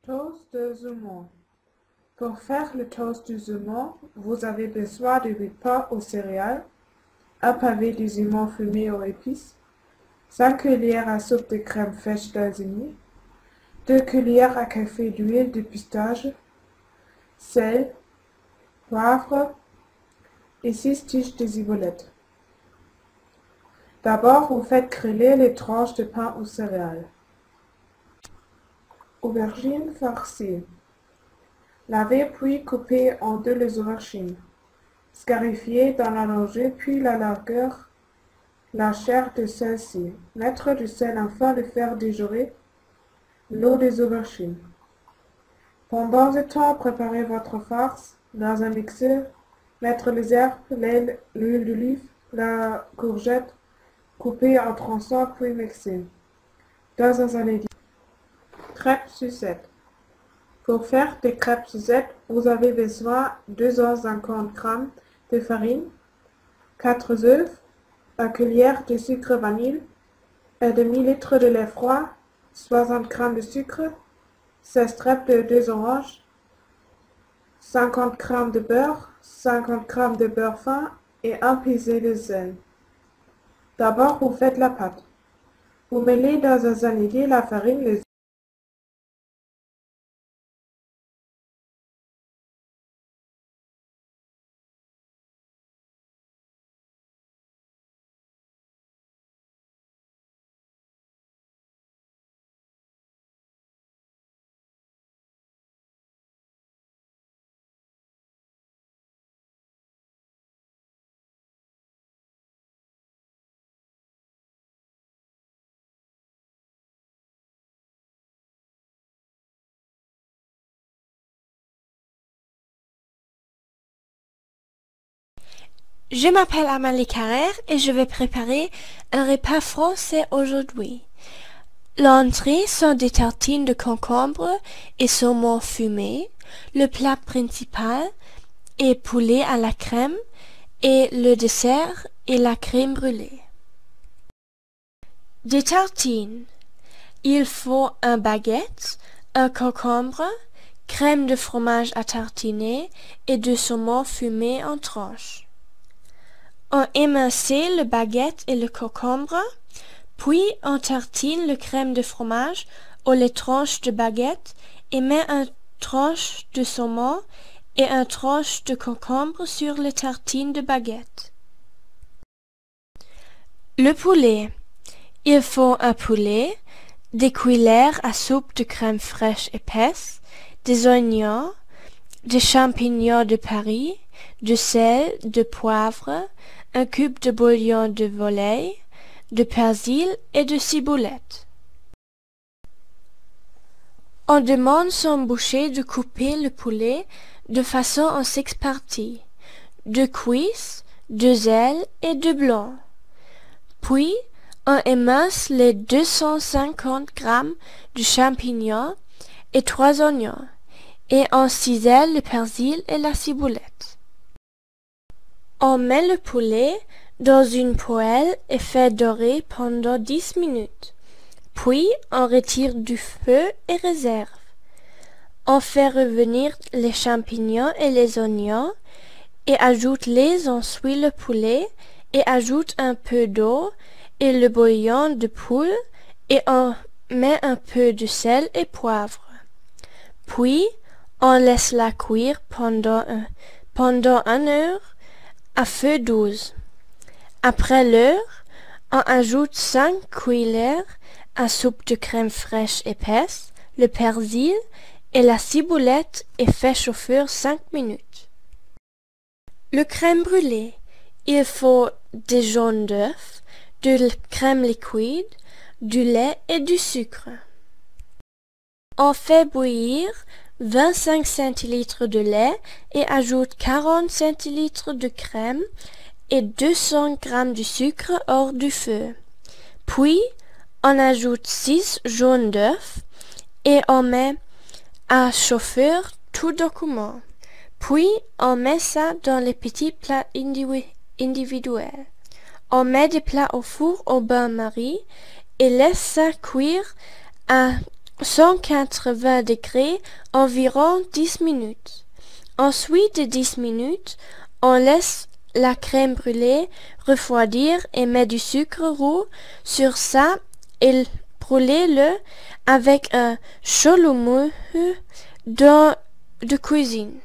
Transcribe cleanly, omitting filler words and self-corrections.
Toast de saumon. Pour faire le toast de saumon, vous avez besoin de 8 pains aux céréales, un pavé de saumon fumé aux épices, 5 cuillères à soupe de crème fraîche d'Alzheimer, 2 cuillères à café d'huile de pistache, sel, poivre et 6 tiges de ciboulette. D'abord, vous faites griller les tranches de pain aux céréales. Aubergines farcies. Lavez puis coupez en deux les aubergines. Scarifiez dans la longueur puis la largeur la chair de celle-ci. Mettre du sel afin de faire déjouer l'eau des aubergines. Pendant ce temps, préparez votre farce dans un mixeur. Mettre les herbes, l'ail, l'huile d'olive, la courgette, coupée en tronçons puis mixer. Dans un saladier. Crêpes Suzette. Pour faire des crêpes Suzette, vous avez besoin de 250 g de farine, 4 œufs, 1 cuillère de sucre vanille, un demi-litre de lait froid, 60 g de sucre, 16 tripes de 2 oranges, 50 g de beurre, 50 g de beurre fin et un pisé de sel. D'abord, vous faites la pâte. Vous mêlez dans un saladier la farine, les Je m'appelle Amalie Carrère et je vais préparer un repas français aujourd'hui. L'entrée sont des tartines de concombre et saumon fumé. Le plat principal est poulet à la crème et le dessert est la crème brûlée. Des tartines. Il faut un baguette, un concombre, crème de fromage à tartiner et du saumon fumé en tranches. On émince le baguette et le concombre, puis on tartine le crème de fromage ou les tranches de baguette et met une tranche de saumon et une tranche de concombre sur les tartines de baguette. Le poulet. Il faut un poulet, des cuillères à soupe de crème fraîche épaisse, des oignons, des champignons de Paris, du sel, de poivre, un cube de bouillon de volaille, de persil et de ciboulette. On demande son boucher de couper le poulet de façon en 6 parties, 2 cuisses, 2 ailes et 2 blancs. Puis, on émince les 250 g de champignons et 3 oignons, et on cisèle le persil et la ciboulette. On met le poulet dans une poêle et fait dorer pendant 10 minutes. Puis, on retire du feu et réserve. On fait revenir les champignons et les oignons et ajoute-les ensuite le poulet et ajoute un peu d'eau et le bouillon de poule et on met un peu de sel et poivre. Puis, on laisse la cuire pendant 1 heure à feu 12. Après l'heure, on ajoute 5 cuillères à soupe de crème fraîche épaisse, le persil et la ciboulette et fait chauffer 5 minutes. Le crème brûlée. Il faut des jaunes d'œufs, de la crème liquide, du lait et du sucre. On fait bouillir 25 centilitres de lait et ajoute 40 centilitres de crème et 200 g de sucre hors du feu. Puis, on ajoute 6 jaunes d'œufs et on met à chauffer tout doucement. Puis, on met ça dans les petits plats individuels. On met des plats au four au bain-marie et laisse ça cuire à 180 degrés environ 10 minutes. Ensuite de 10 minutes, on laisse la crème brûlée refroidir et met du sucre roux sur ça et brûlez-le avec un chalumeau de cuisine.